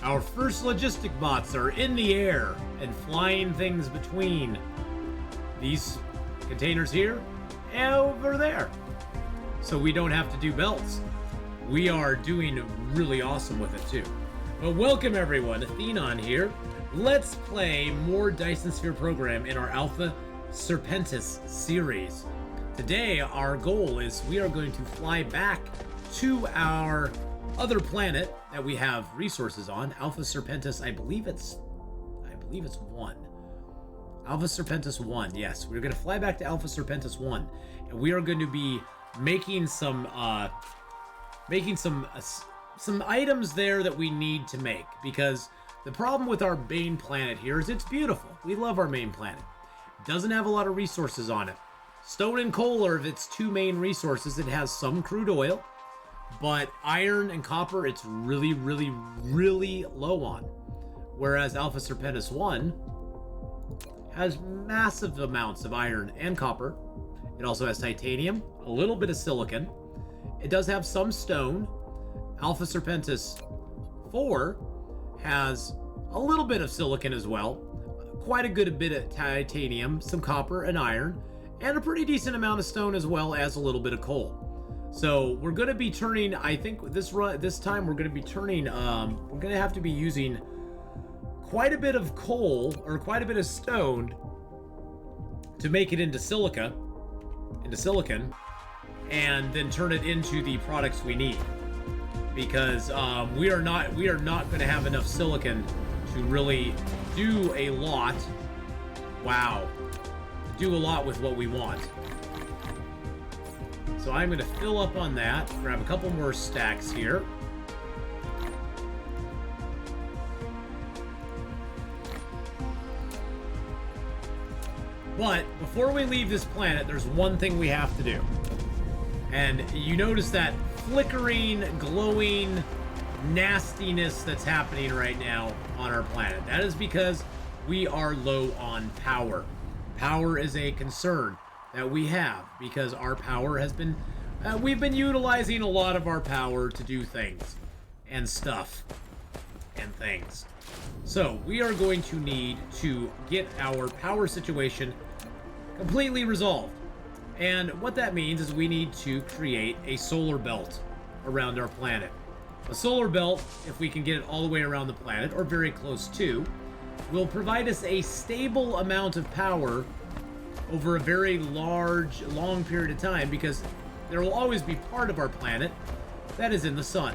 Our first logistic bots are in the air and flying things between these containers here and over there. So we don't have to do belts. We are doing really awesome with it too. But welcome everyone, Atheenon here. Let's play more Dyson Sphere program in our Alpha Serpentis series. Today our goal is we are going to fly back to our other planet that we have resources on, Alpha Serpentis. I believe it's 1. Alpha Serpentis 1. Yes, we're going to fly back to Alpha Serpentis 1, and we are going to be making some items there that we need to make, because the problem with our main planet here is it's beautiful. We love our main planet. It doesn't have a lot of resources on it. Stone and coal are its two main resources. It has some crude oil, but iron and copper it's really low on. Whereas Alpha Serpentis 1 has massive amounts of iron and copper. It also has titanium, a little bit of silicon. It does have some stone. Alpha Serpentis 4 has a little bit of silicon as well, quite a good bit of titanium, some copper and iron, and a pretty decent amount of stone, as well as a little bit of coal. So we're going to be turning, I think this time we're going to be turning, we're going to have to be using quite a bit of coal, or quite a bit of stone, to make it into silicon, and then turn it into the products we need. Because we are not going to have enough silicon to really do a lot. Wow. Do a lot with what we want. So I'm going to fill up on that, grab a couple more stacks here. But before we leave this planet, there's one thing we have to do. And you notice that flickering, glowing nastiness that's happening right now on our planet. That is because we are low on power. Power is a concern that we have because our power has been, we've been utilizing a lot of our power to do things and stuff and things. So we are going to need to get our power situation completely resolved. And what that means is we need to create a solar belt around our planet. A solar belt, if we can get it all the way around the planet, or very close to, will provide us a stable amount of power over a very long period of time, because there will always be part of our planet that is in the sun.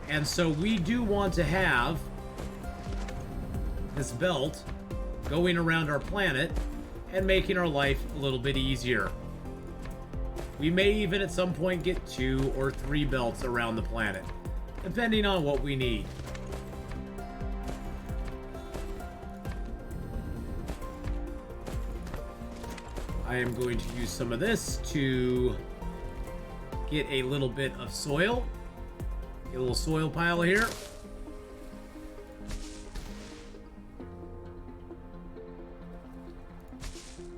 And so we do want to have this belt going around our planet and making our life a little bit easier. We may even at some point get 2 or 3 belts around the planet, depending on what we need. I am going to use some of this to get a little bit of soil. Get a little soil pile here.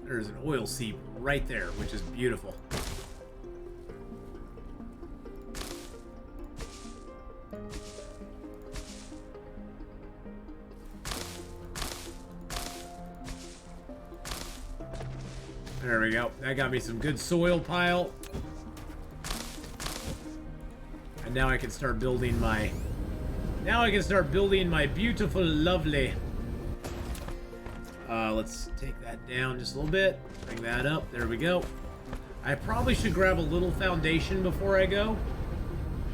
There's an oil seep right there, which is beautiful. There we go. That got me some good soil pile. And now I can start building my... beautiful, lovely... let's take that down just a little bit. Bring that up. There we go. I probably should grab a little foundation before I go,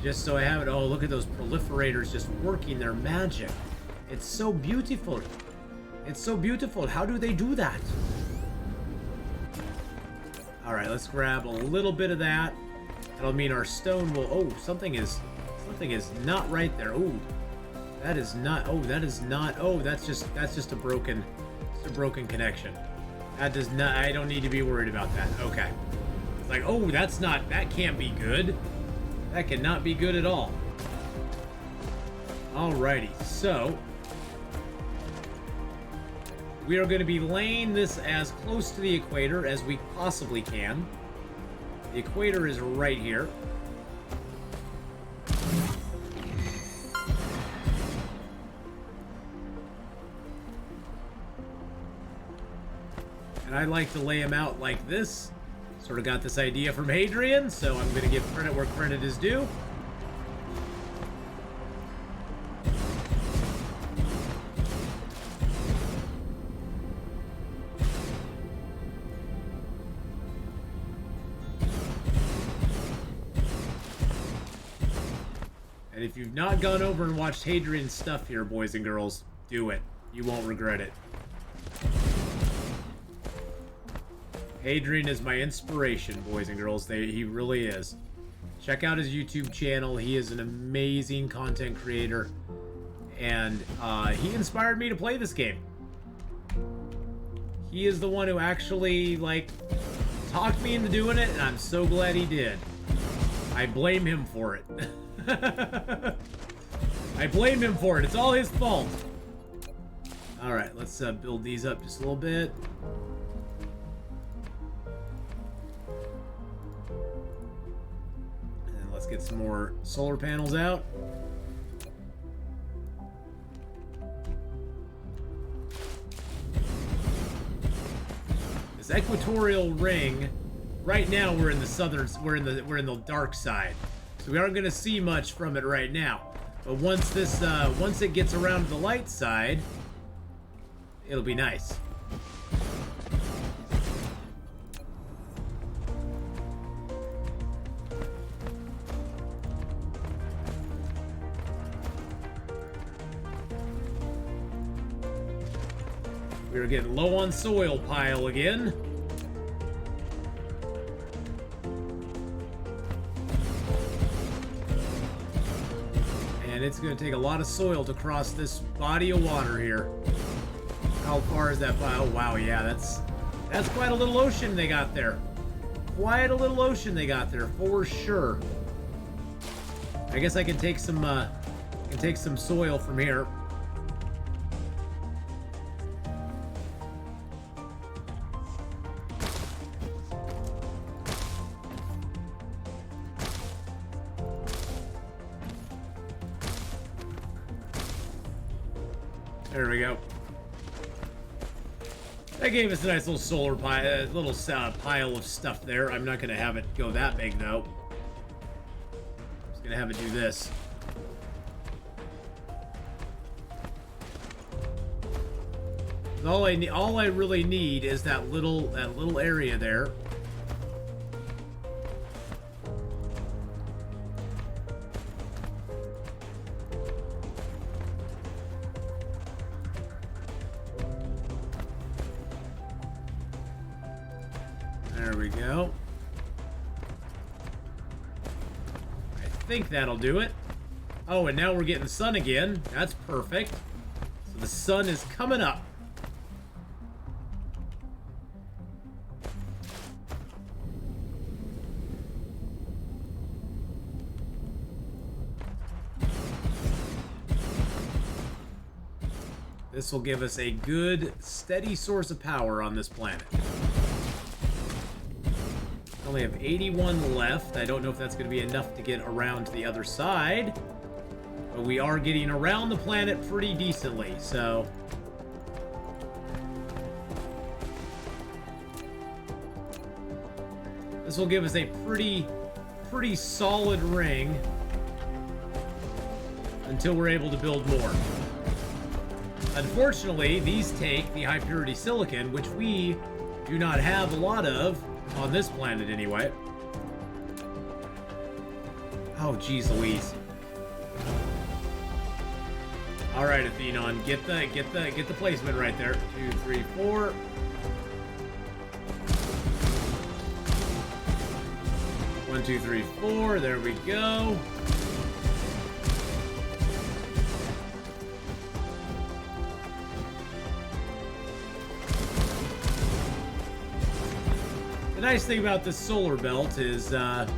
just so I have it. Oh, look at those proliferators just working their magic. It's so beautiful. It's so beautiful. How do they do that? All right, let's grab a little bit of that. That'll mean our stone will... Oh, something is not right there. Oh, that is not... Oh, that is not... Oh, that's just a broken connection. That does not... I don't need to be worried about that. Okay. It's like, oh, that's not... That can't be good. That cannot be good at all. Alrighty, so... we are going to be laying this as close to the equator as we possibly can. The equator is right here. And I like to lay them out like this. Sort of got this idea from Hadrian, so I'm going to give credit where credit is due. And if you've not gone over and watched Hadrian's stuff here, boys and girls, do it. You won't regret it. Hadrian is my inspiration, boys and girls. He really is. Check out his YouTube channel. He is an amazing content creator. And he inspired me to play this game. He is the one who actually, like, talked me into doing it, and I'm so glad he did. I blame him for it. I blame him for it. It's all his fault. Alright, let's build these up just a little bit. And let's get some more solar panels out. This equatorial ring, right now we're in the southern, we're in the dark side. So we aren't going to see much from it right now. But once this, once it gets around to the light side, it'll be nice. We're getting low on soil pile again. And it's going to take a lot of soil to cross this body of water here. How far is that? Oh, wow, yeah, that's quite a little ocean they got there. Quite a little ocean they got there, for sure. I guess I can take some soil from here. There we go. That gave us a nice little solar pile, pile of stuff there. I'm not going to have it go that big, though. I'm just going to have it do this. All I really need is that little area there. There we go. I think that'll do it. Oh, and now we're getting sun again. That's perfect. So the sun is coming up. This will give us a good, steady source of power on this planet. Only have 81 left. I don't know if that's going to be enough to get around to the other side. But we are getting around the planet pretty decently, so... this will give us a pretty solid ring until we're able to build more. Unfortunately, these take the high purity silicon, which we do not have a lot of on this planet anyway. Oh, geez Louise. All right, Atheenon, get the placement right there. 2, 3, 4. One, 2, 3, 4. There we go. The nice thing about this solar belt is it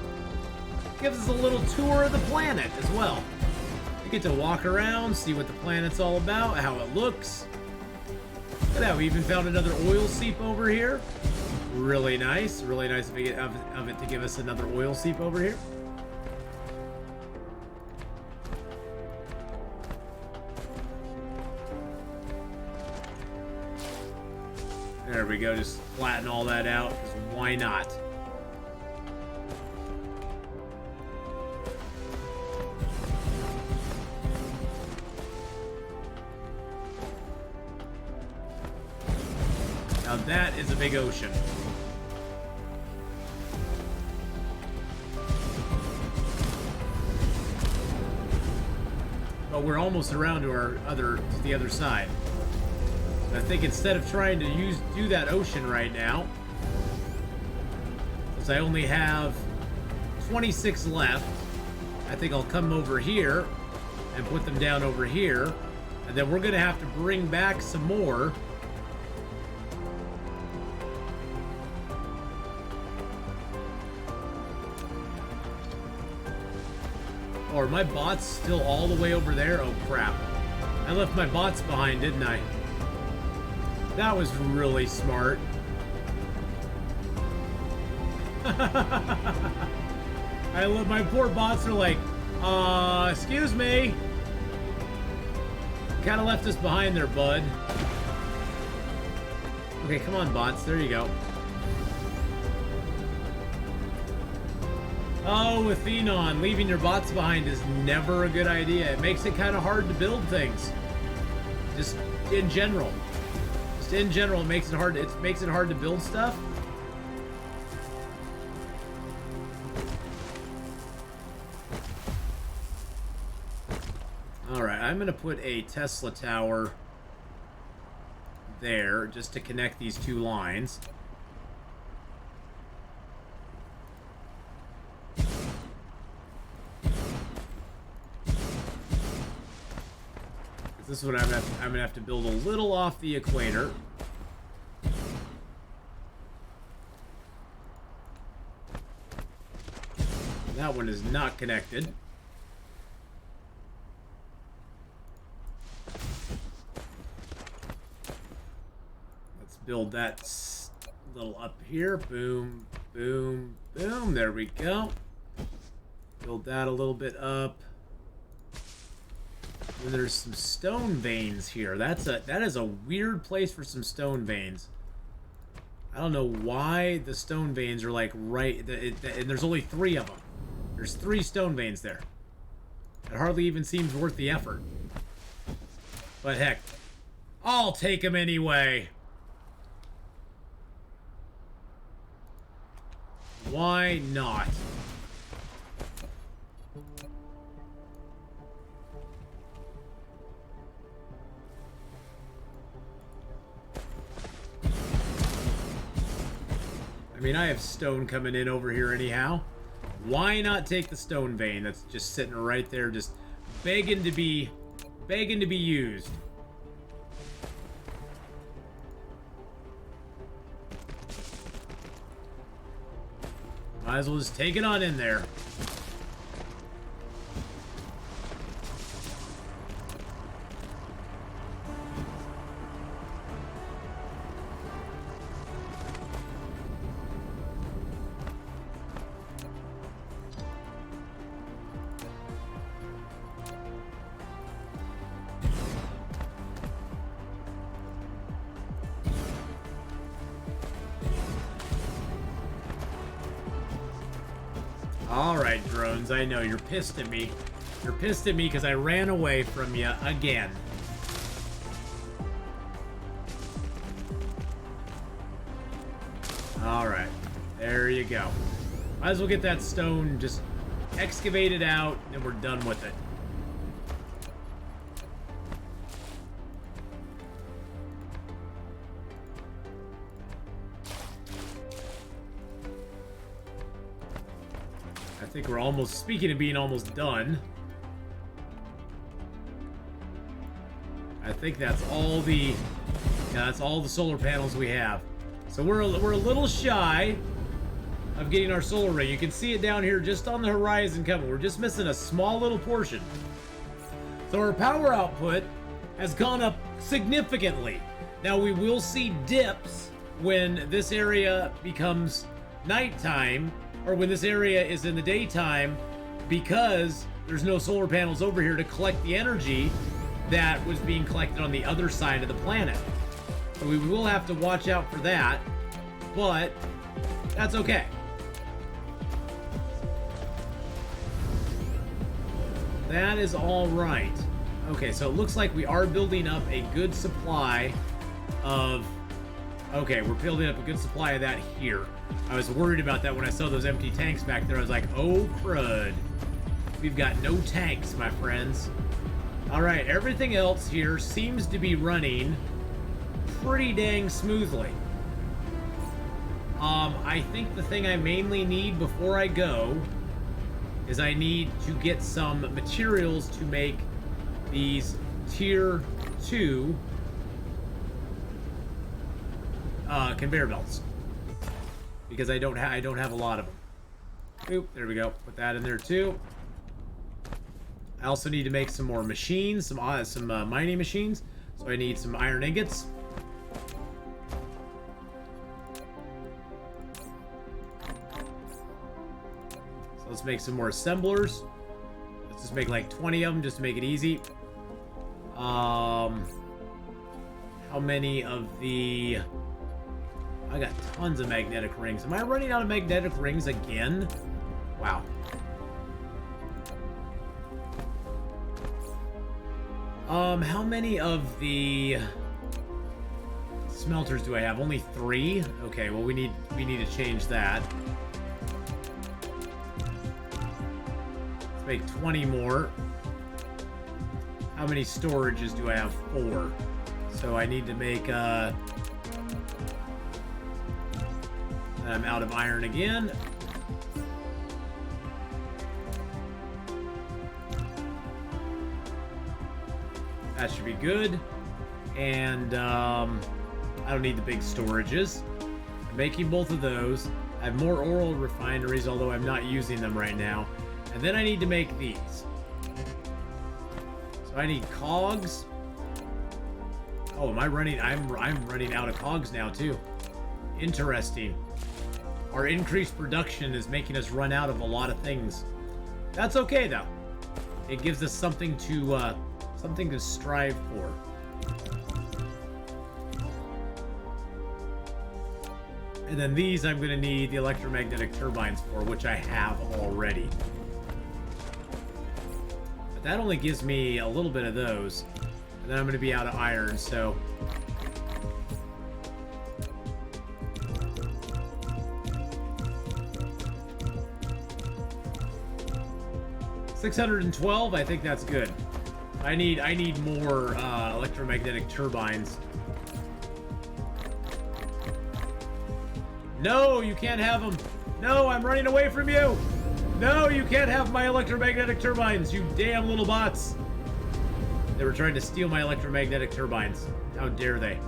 gives us a little tour of the planet as well. You get to walk around, see what the planet's all about, how it looks. Look at that, we even found another oil seep over here. Really nice of it to give us another oil seep over here. There we go, just flatten all that out, because why not? Now that is a big ocean. But we're almost around to the other side. I think instead of trying to do that ocean right now, since I only have 26 left, I think I'll come over here and put them down over here, and then we're gonna have to bring back some more. Or are my bots still all the way over there? Oh crap. I left my bots behind, didn't I? That was really smart. My poor bots are like, excuse me. Kind of left us behind there, bud. Okay, come on, bots. There you go. Oh, Atheenon, leaving your bots behind is never a good idea. It makes it kind of hard to build things. Just in general. Just in general, it makes it hard to build stuff. Alright, I'm gonna put a Tesla tower there just to connect these two lines. This is what I'm gonna have to build a little off the equator. That one is not connected. Let's build that little up here. Boom, boom, boom. There we go. Build that a little bit up. And there's some stone veins here. That is a weird place for some stone veins. I don't know why the stone veins are like right, and there's only 3 of them. There's 3 stone veins there. It hardly even seems worth the effort. But heck, I'll take them anyway. Why not? I mean, I have stone coming in over here anyhow. Why not take the stone vein that's just sitting right there, just begging to be used? Might as well just take it on in there. Alright, drones, I know, you're pissed at me. You're pissed at me because I ran away from you again. Alright, there you go. Might as well get that stone just excavated out, and we're done with it. I think we're almost, speaking of being almost done, I think that's all the solar panels we have. So we're a little shy of getting our solar array. You can see it down here just on the horizon coming. We're just missing a small little portion. So our power output has gone up significantly. Now we will see dips when this area becomes nighttime, or when this area is in the daytime, because there's no solar panels over here to collect the energy that was being collected on the other side of the planet. So we will have to watch out for that, but that's okay. That is all right. Okay, so it looks like we are building up a good supply of... Okay, we're building up a good supply of that here. I was worried about that when I saw those empty tanks back there. I was like, oh, crud. We've got no tanks, my friends. All right, everything else here seems to be running pretty dang smoothly. I think the thing I mainly need before I go is I need to get some materials to make these tier 2 conveyor belts, because I don't have a lot of them. Oop, there we go. Put that in there too. I also need to make some more machines, some mining machines. So I need some iron ingots. So let's make some more assemblers. Let's just make like 20 of them just to make it easy. How many of the... I got tons of magnetic rings. Am I running out of magnetic rings again? Wow. How many of the smelters do I have? Only 3? Okay, well we need to change that. Let's make 20 more. How many storages do I have? 4. So I need to make I'm out of iron again. That should be good. And I don't need the big storages. I'm making both of those. I have more oil refineries, although I'm not using them right now. And then I need to make these. So I need cogs. Oh, am I running? I'm running out of cogs now too. Interesting. Our increased production is making us run out of a lot of things. That's okay though. It gives us something to strive for. And then these I'm going to need the electromagnetic turbines for, which I have already. But that only gives me a little bit of those. And then I'm going to be out of iron, so... $612, I think that's good. I need more electromagnetic turbines. No, you can't have them. No, I'm running away from you. No, you can't have my electromagnetic turbines, you damn little bots. They were trying to steal my electromagnetic turbines. How dare they?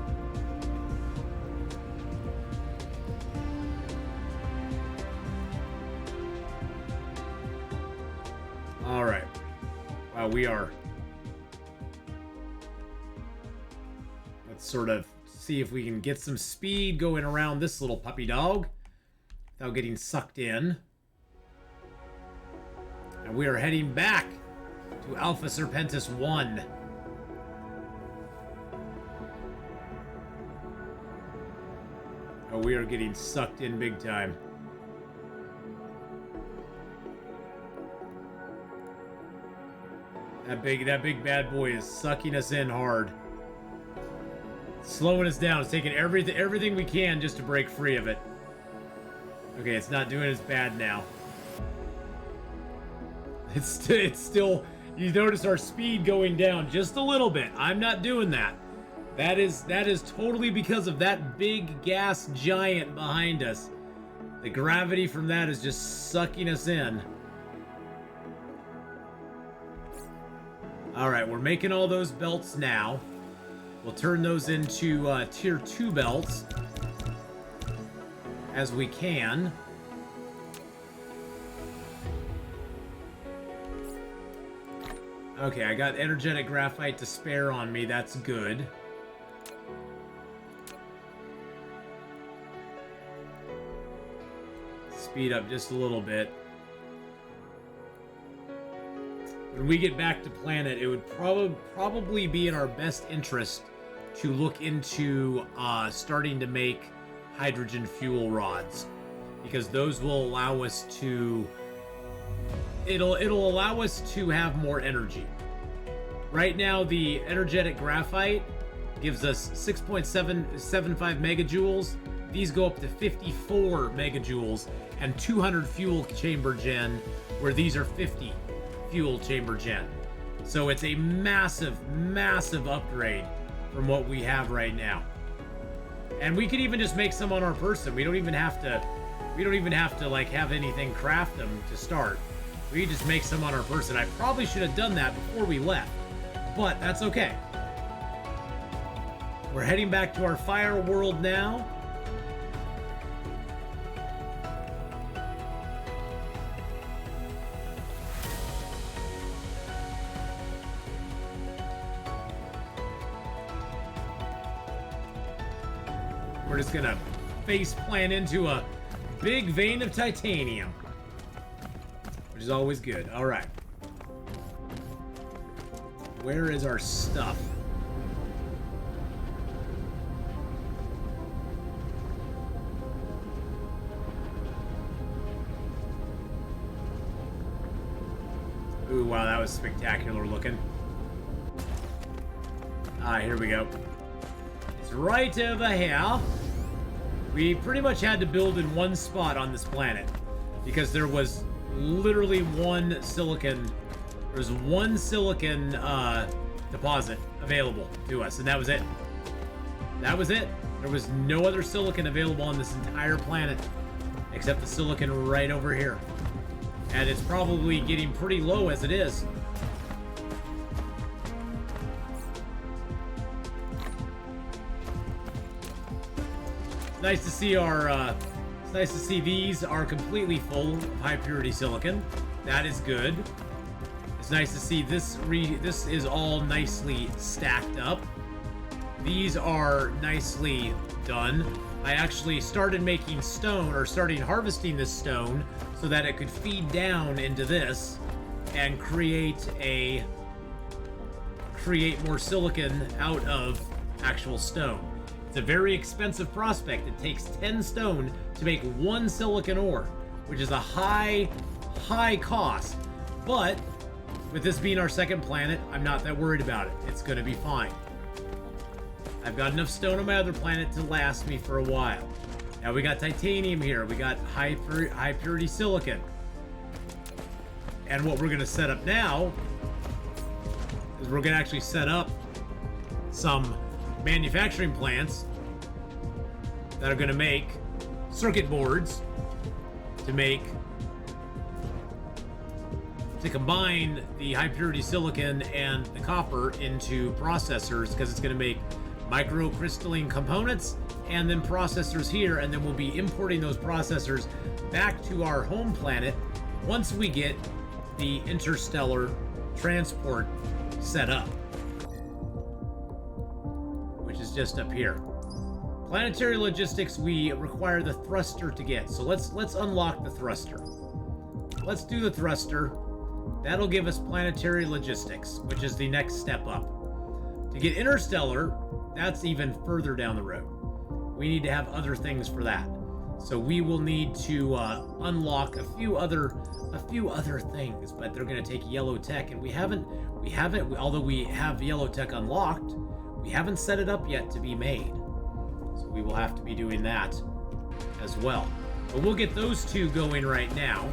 All right. Wow, we are... Let's sort of see if we can get some speed going around this little puppy dog without getting sucked in. And we are heading back to Alpha Serpentis 1. Oh, we are getting sucked in big time. That big bad boy is sucking us in hard. Slowing us down. It's taking everything we can just to break free of it. Okay, it's not doing as bad now. It's still... You notice our speed going down just a little bit. I'm not doing that. That is totally because of that big gas giant behind us. The gravity from that is just sucking us in. Alright, we're making all those belts now. We'll turn those into tier 2 belts as we can. Okay, I got energetic graphite to spare on me. That's good. Speed up just a little bit. When we get back to planet, it would probably be in our best interest to look into starting to make hydrogen fuel rods, because those will allow us to it'll allow us to have more energy. Right now, the energetic graphite gives us 6.775 megajoules. These go up to 54 megajoules and 200 fuel chamber gen, where these are 50 fuel chamber gen. So it's a massive, massive upgrade from what we have right now. And we could even just make some on our person. We don't even have to like have anything craft them to start. We just make some on our person. I probably should have done that before we left, but that's okay. We're heading back to our fire world now. We're just gonna face plant into a big vein of titanium, which is always good. All right. Where is our stuff? Ooh, wow, that was spectacular looking. Here we go. It's right over here. We pretty much had to build in one spot on this planet because there was literally one silicon. There's one silicon deposit available to us, and that was it. That was it. There was no other silicon available on this entire planet except the silicon right over here. And it's probably getting pretty low as it is. Nice to see it's nice to see these are completely full of high purity silicon. That is good. It's nice to see this is all nicely stacked up. These are nicely done. I actually started making stone, or starting harvesting this stone, so that it could feed down into this and create more silicon out of actual stone. It's a very expensive prospect. It takes 10 stone to make 1 silicon ore, which is a high cost. But with this being our second planet, I'm not that worried about it. It's going to be fine. I've got enough stone on my other planet to last me for a while. Now we got titanium here. We got high purity silicon. And what we're going to set up now is we're going to actually set up some manufacturing plants that are going to make circuit boards to combine the high purity silicon and the copper into processors, because it's going to make microcrystalline components and then processors here, and then we'll be importing those processors back to our home planet once we get the interstellar transport set up, which is just up here. Planetary logistics, we require the thruster to get, so let's unlock the thruster. Let's do the thruster. That'll give us planetary logistics, which is the next step up. To get interstellar, that's even further down the road. We need to have other things for that. So we will need to unlock a few other things, but they're going to take yellow tech, and we haven't, although we have yellow tech unlocked, we haven't set it up yet to be made. So we will have to be doing that as well. But we'll get those two going right now.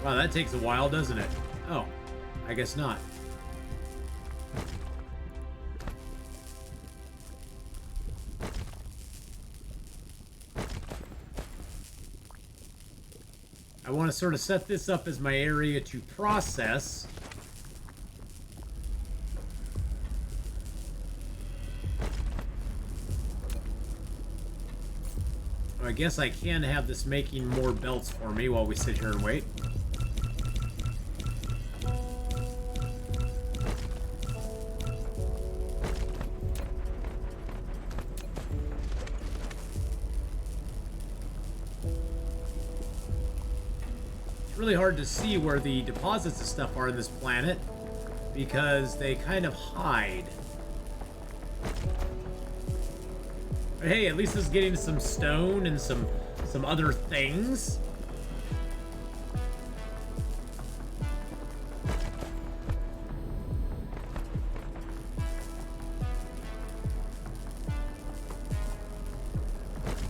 Wow, that takes a while, doesn't it? Oh, I guess not. I want to sort of set this up as my area to process. I guess I can have this making more belts for me while we sit here and wait. really hard to see where the deposits of stuff are in this planet because they kind of hide. But hey, at least it's getting some stone and some other things.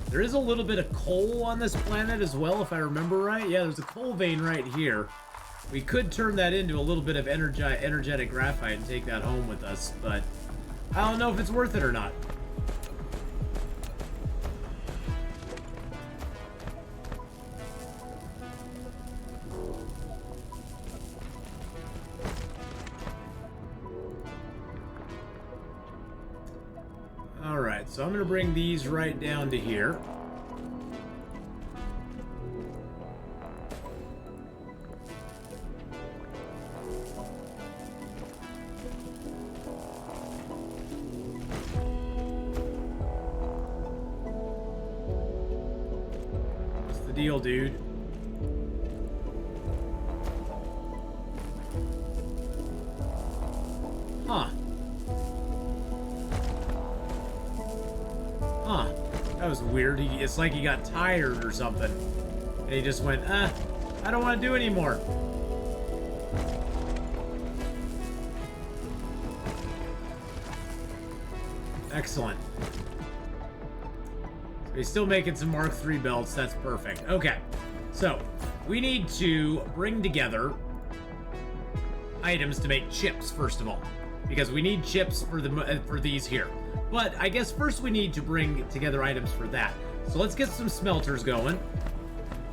There is a little bit of coal on this planet as well, if I remember right. Yeah, there's a coal vein right here. We could turn that into a little bit of energetic graphite and take that home with us, but I don't know if it's worth it or not. Alright, so I'm going to bring these right down to here. What's the deal, dude? Huh. Huh. That was weird. It's like he got tired or something. And he just went, I don't want to do anymore. Excellent. So he's still making some Mark III belts. That's perfect. Okay. So, we need to bring together items to make chips, first of all. Because we need chips for these here. But I guess first we need to bring together items for that. So let's get some smelters going.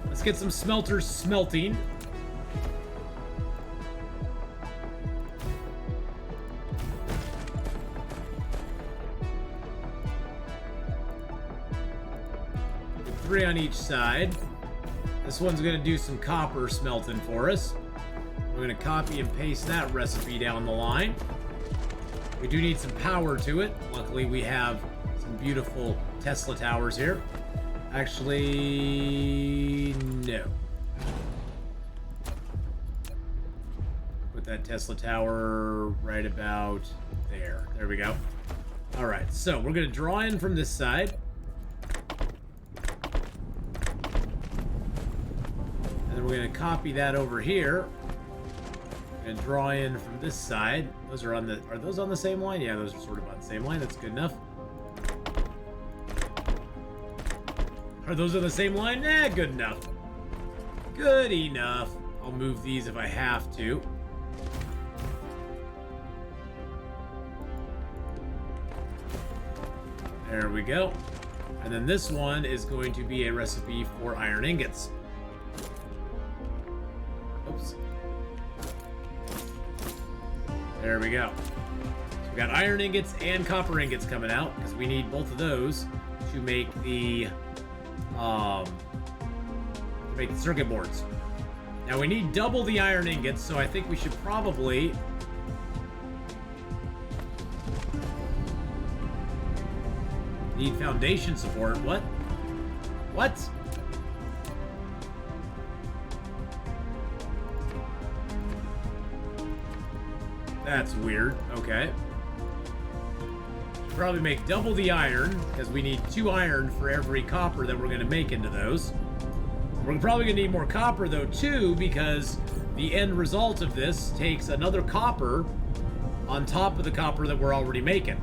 Let's get some smelters smelting. Get 3 on each side. This one's going to do some copper smelting for us. We're going to copy and paste that recipe down the line. We do need some power to it. Luckily, we have some beautiful Tesla towers here. Actually, no. Put that Tesla tower right about there. There we go. All right, so we're going to draw in from this side. And then we're going to copy that over here. And draw in from this side. Those are those on the same line? Yeah, those are sort of on the same line. That's good enough. Are those on the same line? Nah, good enough. Good enough. I'll move these if I have to. There we go. And then this one is going to be a recipe for iron ingots. Oops. There we go. So we got iron ingots and copper ingots coming out because we need both of those to make the circuit boards. Now we need double the iron ingots, so I think we should probably need foundation support. What? What? That's weird. Okay. Should probably make double the iron, because we need 2 iron for every copper that we're going to make into those. We're probably going to need more copper, though, too, because the end result of this takes another copper on top of the copper that we're already making.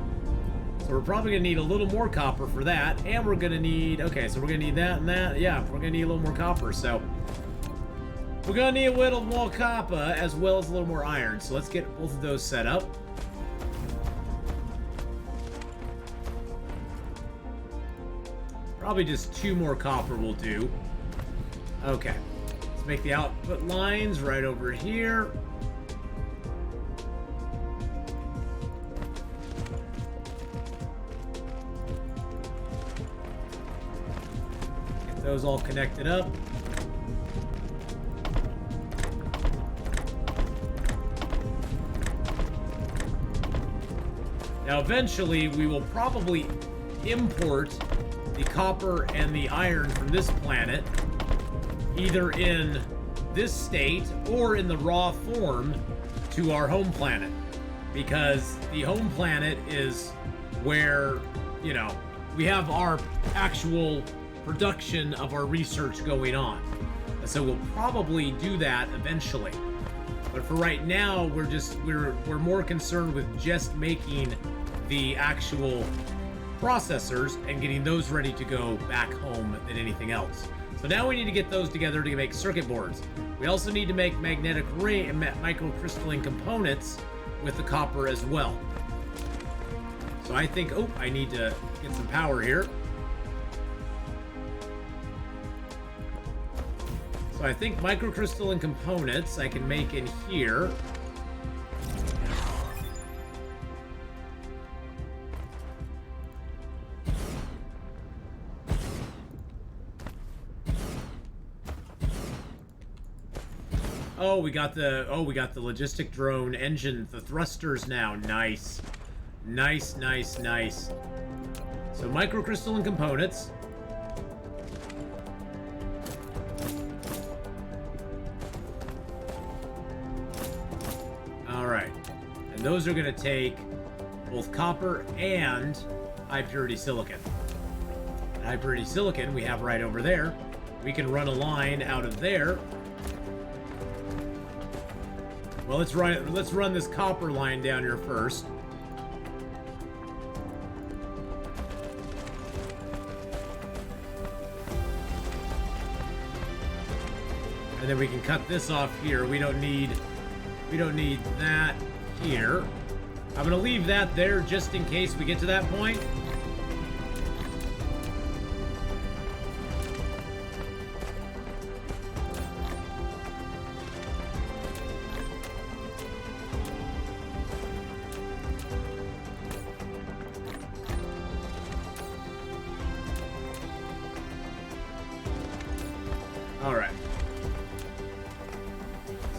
So we're probably going to need a little more copper for that, and we're going to need... Okay, so we're going to need that and that. Yeah, we're going to need a little more copper, so... We're going to need a little more copper as well as a little more iron. So let's get both of those set up. Probably just 2 more copper will do. Okay. Let's make the output lines right over here. Get those all connected up. Now, eventually, we will probably import the copper and the iron from this planet, either in this state or in the raw form to our home planet, because the home planet is where, you know, we have our actual production of our research going on. And so we'll probably do that eventually. But for right now, we're more concerned with just making the actual processors and getting those ready to go back home than anything else. So now we need to get those together to make circuit boards. We also need to make magnetic ring and microcrystalline components with the copper as well. So I think, oh, I need to get some power here. So I think microcrystalline components I can make in here. Oh, we got the logistic drone engine, the thrusters now. Nice. Nice, nice, nice. So microcrystalline components. All right. And those are going to take both copper and high purity silicon. And high purity silicon we have right over there. We can run a line out of there. Well, let's run this copper line down here first. And then we can cut this off here. We don't need that here. I'm gonna leave that there just in case we get to that point.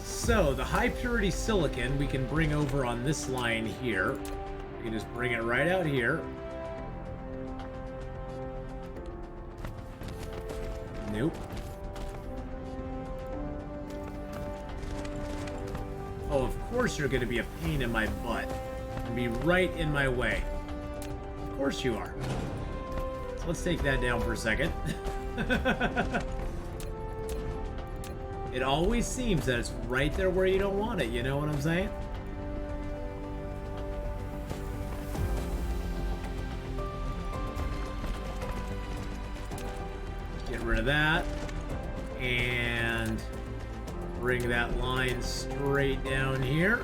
So, the high purity silicon we can bring over on this line here. We can just bring it right out here. Nope. Oh, of course you're going to be a pain in my butt. And be right in my way. Of course you are. So let's take that down for a second. It always seems that it's right there where you don't want it, you know what I'm saying? Get rid of that. And bring that line straight down here.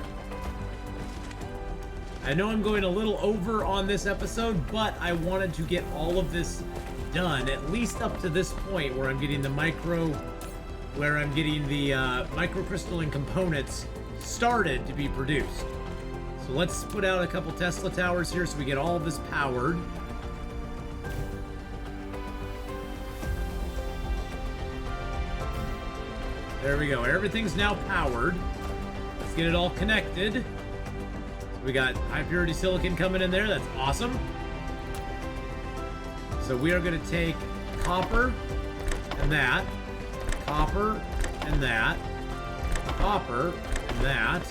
I know I'm going a little over on this episode, but I wanted to get all of this done, at least up to this point where I'm getting the microcrystalline components started to be produced. So let's put out a couple Tesla towers here so we get all of this powered. There we go. Everything's now powered. Let's get it all connected. So we got high purity silicon coming in there. That's awesome. So we are going to take copper and that. Copper and that. Copper and that.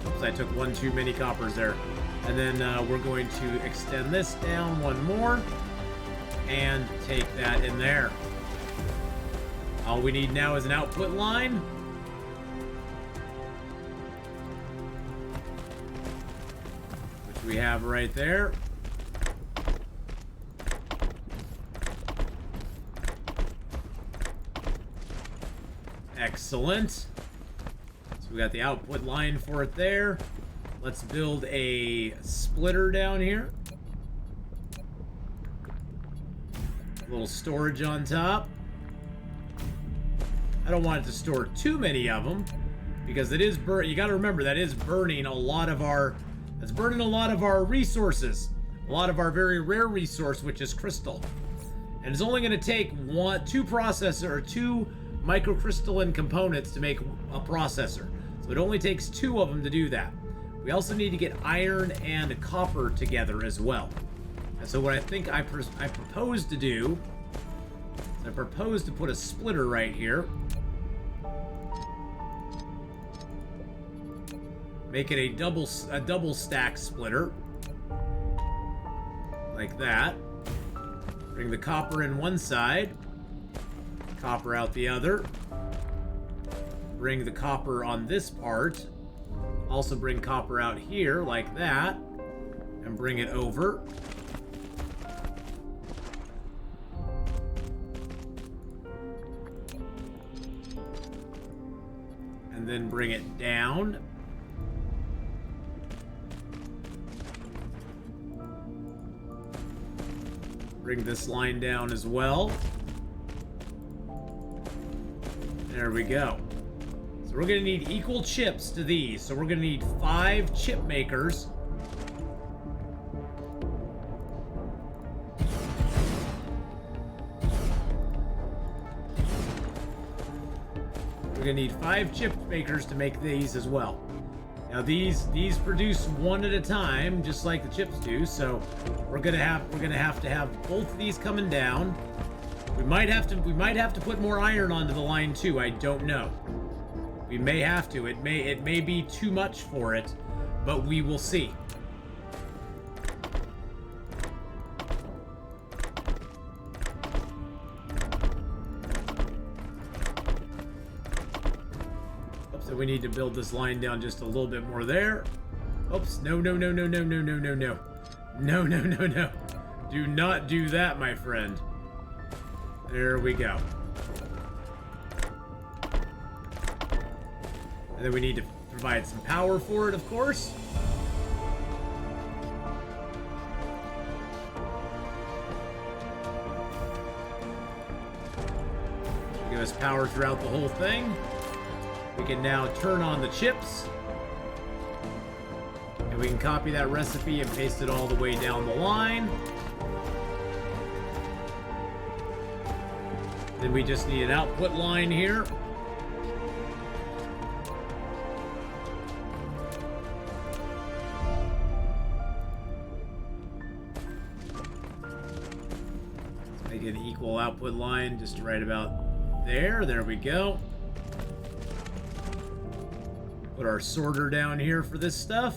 Oops, I took one too many coppers there. And then we're going to extend this down one more and take that in there. All we need now is an output line. Which we have right there. Excellent. So we got the output line for it there. Let's build a splitter down here. A little storage on top. I don't want it to store too many of them because it is you got to remember that is burning a lot of our resources, a lot of our very rare resource, which is crystal. And it's only going to take two microcrystalline components to make a processor. So it only takes two of them to do that. We also need to get iron and copper together as well. And so what I think I propose to do I propose to put a splitter right here. Make it a double stack splitter. Like that. Bring the copper in one side. Copper out the other. Bring the copper on this part. Also bring copper out here like that. And bring it over. And then bring it down. Bring this line down as well. There we go. So we're going to need equal chips to these. So we're going to need 5 chip makers. We're going to need 5 chip makers to make these as well. Now these produce one at a time, just like the chips do. So we're gonna have to have both of these coming down. We might have to put more iron onto the line too. I don't know. We may have to. It may be too much for it, but we will see. So we need to build this line down just a little bit more there. Oops, no. No. Do not do that, my friend. There we go. And then we need to provide some power for it, of course. Give us power throughout the whole thing. We can now turn on the chips. And we can copy that recipe and paste it all the way down the line. Then we just need an output line here. Let's make an equal output line just right about there. There we go. Put our sorter down here for this stuff.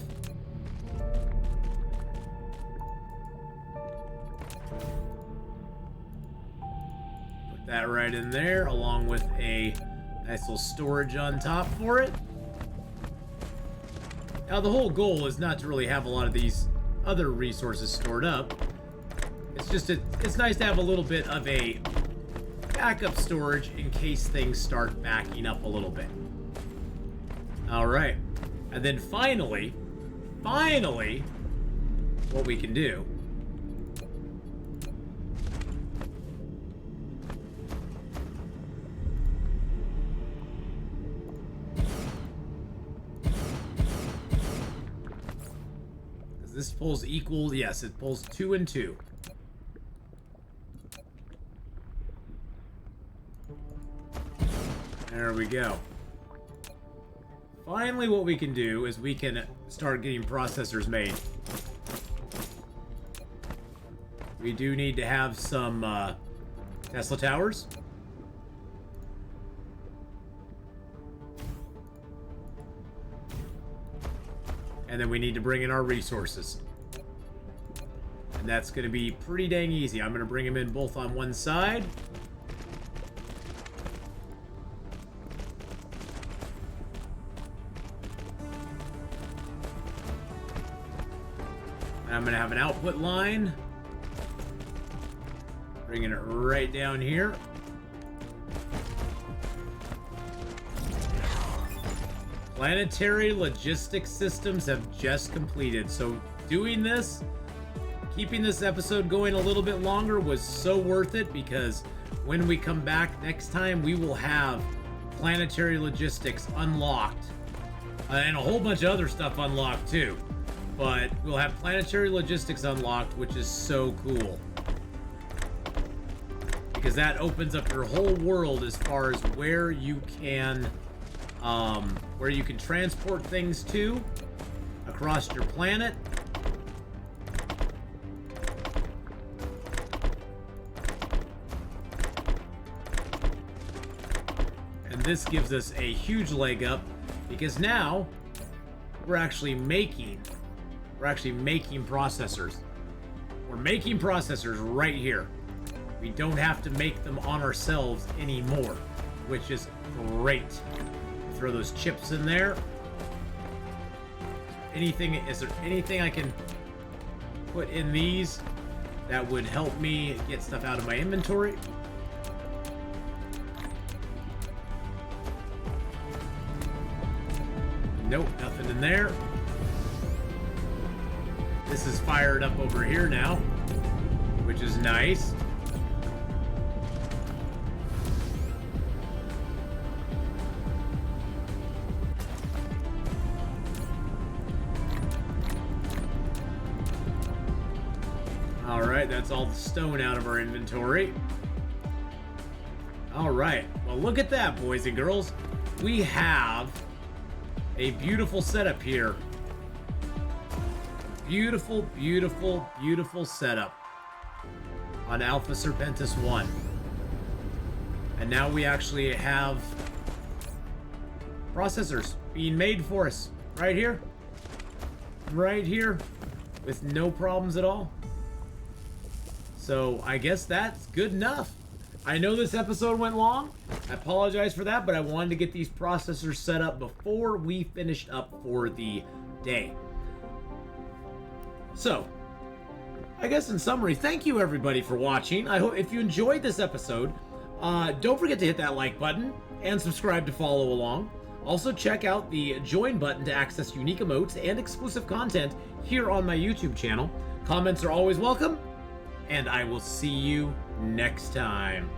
Put that right in there, along with a nice little storage on top for it. Now, the whole goal is not to really have a lot of these other resources stored up. It's just, it's nice to have a little bit of a backup storage in case things start backing up a little bit. All right, and then finally, what we can do is this pulls equal, yes, it pulls 2 and 2. There we go. Finally, what we can do is we can start getting processors made. We do need to have some Tesla towers. And then we need to bring in our resources. And that's going to be pretty dang easy. I'm going to bring them in both on one side. I'm going to have an output line. Bringing it right down here. Planetary logistics systems have just completed. So doing this, keeping this episode going a little bit longer was so worth it, because when we come back next time, we will have planetary logistics unlocked. And a whole bunch of other stuff unlocked too. But we'll have planetary logistics unlocked, which is so cool. Because that opens up your whole world as far as where you can transport things to across your planet. And this gives us a huge leg up because now we're actually making processors. We're making processors right here. We don't have to make them on ourselves anymore, which is great. Throw those chips in there. Is there anything I can put in these that would help me get stuff out of my inventory? Nope, nothing in there. This is fired up over here now, which is nice. All right, that's all the stone out of our inventory. All right, well, look at that, boys and girls. We have a beautiful setup here. Beautiful, beautiful, beautiful setup on Alpha Serpentis 1. And now we actually have processors being made for us right here. Right here with no problems at all. So I guess that's good enough. I know this episode went long. I apologize for that, but I wanted to get these processors set up before we finished up for the day. So, I guess in summary, thank you everybody for watching. I hope if you enjoyed this episode, don't forget to hit that like button and subscribe to follow along. Also check out the join button to access unique emotes and exclusive content here on my YouTube channel. Comments are always welcome, and I will see you next time.